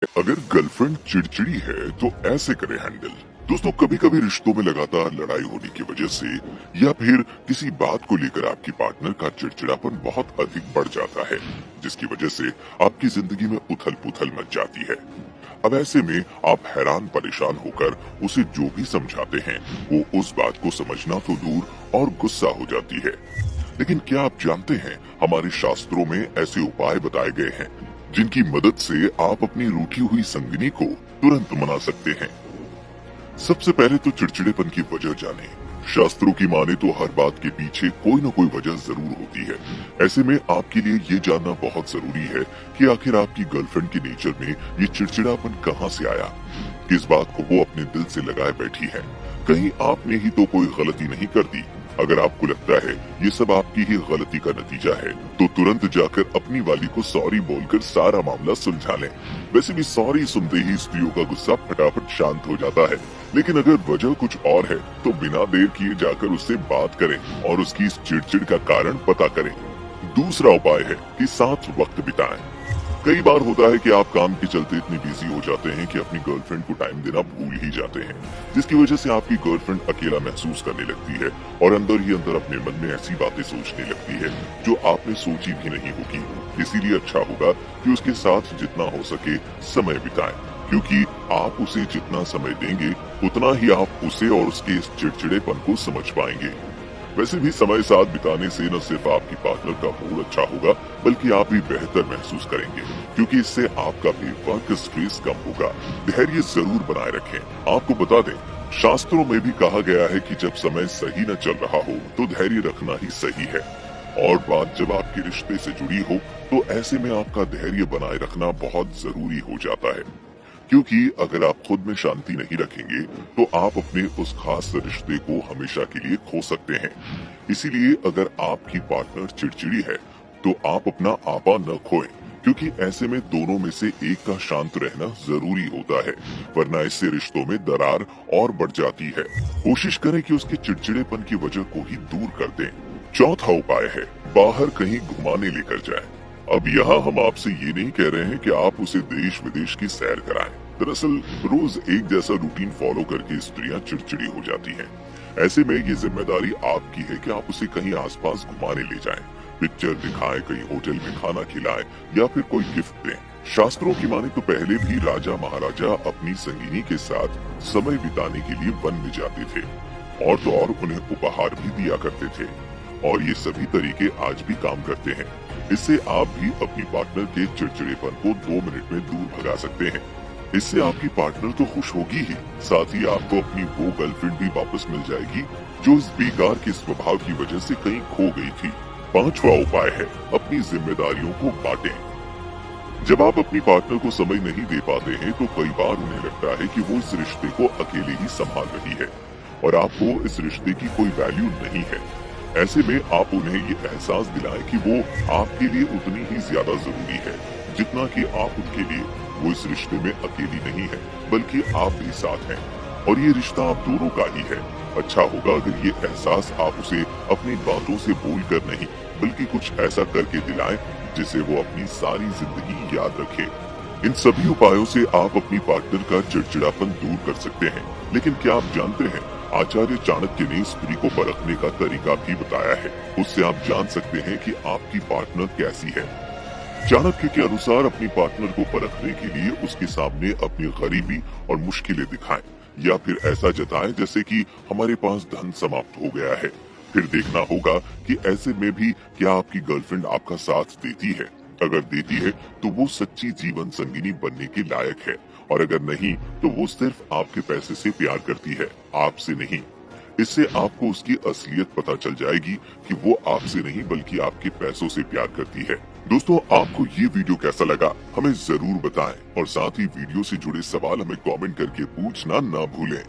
अगर गर्लफ्रेंड चिड़चिड़ी है तो ऐसे करे हैंडल। दोस्तों, कभी कभी रिश्तों में लगातार लड़ाई होने की वजह से या फिर किसी बात को लेकर आपकी पार्टनर का चिड़चिड़ापन बहुत अधिक बढ़ जाता है, जिसकी वजह से आपकी जिंदगी में उथल पुथल मच जाती है। अब ऐसे में आप हैरान परेशान होकर उसे जो भी समझाते हैं वो उस बात को समझना तो दूर और गुस्सा हो जाती है। लेकिन क्या आप जानते हैं, हमारे शास्त्रों में ऐसे उपाय बताए गए हैं जिनकी मदद से आप अपनी रूठी हुई संगिनी को तुरंत मना सकते हैं। सबसे पहले तो चिड़चिड़ेपन की वजह जाने। शास्त्रों की माने तो हर बात के पीछे कोई न कोई वजह जरूर होती है। ऐसे में आपके लिए ये जानना बहुत जरूरी है कि आखिर आपकी गर्लफ्रेंड के नेचर में ये चिड़चिड़ापन कहाँ से आया, किस बात को वो अपने दिल से लगाए बैठी है। कहीं आपने ही तो कोई गलती नहीं कर दी। अगर आपको लगता है ये सब आपकी ही गलती का नतीजा है तो तुरंत जाकर अपनी वाली को सॉरी बोलकर सारा मामला सुलझा लें। वैसे भी सॉरी सुनते ही स्त्रियों का गुस्सा फटाफट शांत हो जाता है। लेकिन अगर वजह कुछ और है तो बिना देर किए जाकर उससे बात करें और उसकी इस चिड़चिड़ का कारण पता करें। दूसरा उपाय है कि साथ वक्त बिताएं। कई बार होता है कि आप काम के चलते इतने बिजी हो जाते हैं कि अपनी गर्लफ्रेंड को टाइम देना भूल ही जाते हैं, जिसकी वजह से आपकी गर्लफ्रेंड अकेला महसूस करने लगती है और अंदर ही अंदर अपने मन में ऐसी बातें सोचने लगती है जो आपने सोची भी नहीं होगी। इसीलिए अच्छा होगा कि उसके साथ जितना हो सके समय बिताएं, क्योंकि आप उसे जितना समय देंगे उतना ही आप उसे और उसके इस चिड़चिड़ेपन को समझ पाएंगे। वैसे भी समय साथ बिताने से न सिर्फ आपकी पार्टनर का मूड अच्छा होगा बल्कि आप भी बेहतर महसूस करेंगे, क्योंकि इससे आपका भी वर्क स्ट्रेस कम होगा। धैर्य जरूर बनाए रखें। आपको बता दें, शास्त्रों में भी कहा गया है कि जब समय सही न चल रहा हो तो धैर्य रखना ही सही है। और बात जब आपके रिश्ते से जुड़ी हो तो ऐसे में आपका धैर्य बनाए रखना बहुत जरूरी हो जाता है, क्योंकि अगर आप खुद में शांति नहीं रखेंगे तो आप अपने उस खास रिश्ते को हमेशा के लिए खो सकते हैं। इसीलिए अगर आपकी पार्टनर चिड़चिड़ी है तो आप अपना आपा न खोएं, क्योंकि ऐसे में दोनों में से एक का शांत रहना जरूरी होता है, वरना इससे रिश्तों में दरार और बढ़ जाती है। कोशिश करें कि उसके चिड़चिड़ेपन की वजह को ही दूर कर दें। चौथा उपाय है बाहर कहीं घुमाने लेकर जाएं। अब यहाँ हम आपसे ये नहीं कह रहे हैं कि आप उसे देश विदेश की सैर कराएं। दरअसल रोज एक जैसा रूटीन फॉलो करके स्त्रियां चिड़चिड़ी हो जाती हैं। ऐसे में ये जिम्मेदारी आपकी है कि आप उसे कहीं आसपास घुमाने ले जाएं, पिक्चर दिखाएं, कहीं होटल में खाना खिलाएं या फिर कोई गिफ्ट दें। शास्त्रों की माने तो पहले भी राजा महाराजा अपनी संगिनी के साथ समय बिताने के लिए वन में जाते थे और तो और उन्हें उपहार भी दिया करते थे, और ये सभी तरीके आज भी काम करते हैं। इससे आप भी अपनी पार्टनर के चिड़चिड़ेपन को 2 मिनट में दूर भगा सकते हैं। इससे आपकी पार्टनर तो खुश होगी ही, साथ ही आपको अपनी वो गर्लफ्रेंड भी वापस मिल जाएगी जो इस बेकार के स्वभाव की वजह से कहीं खो गई थी। पांचवा उपाय है अपनी जिम्मेदारियों को बांटें। जब आप अपनी पार्टनर को समय नहीं दे पाते हैं तो कई बार उन्हें लगता है कि वो इस रिश्ते को अकेले ही संभाल रही है और आपको इस रिश्ते की कोई वैल्यू नहीं है। ऐसे में आप उन्हें ये एहसास दिलाएं कि वो आपके लिए उतनी ही ज्यादा जरूरी है जितना कि आप उनके लिए। वो इस रिश्ते में अकेली नहीं है बल्कि आप भी साथ हैं और ये रिश्ता आप दोनों का ही है। अच्छा होगा अगर ये एहसास आप उसे अपनी बातों से बोलकर नहीं बल्कि कुछ ऐसा करके दिलाएं जिसे वो अपनी सारी जिंदगी याद रखे। इन सभी उपायों से आप अपनी पार्टनर का चिड़चिड़ापन दूर कर सकते हैं। लेकिन क्या आप जानते हैं, आचार्य चाणक्य ने स्त्री को परखने का तरीका भी बताया है। उससे आप जान सकते हैं कि आपकी पार्टनर कैसी है। चाणक्य के अनुसार अपनी पार्टनर को परखने के लिए उसके सामने अपनी गरीबी और मुश्किलें दिखाएं या फिर ऐसा जताएं जैसे कि हमारे पास धन समाप्त हो गया है। फिर देखना होगा कि ऐसे में भी क्या आपकी गर्लफ्रेंड आपका साथ देती है। अगर देती है तो वो सच्ची जीवन संगिनी बनने के लायक है, और अगर नहीं तो वो सिर्फ आपके पैसे से प्यार करती है, आपसे नहीं। इससे आपको उसकी असलियत पता चल जाएगी कि वो आपसे नहीं बल्कि आपके पैसों से प्यार करती है। दोस्तों, आपको ये वीडियो कैसा लगा हमें जरूर बताएं और साथ ही वीडियो से जुड़े सवाल हमें कमेंट करके पूछना ना भूलें।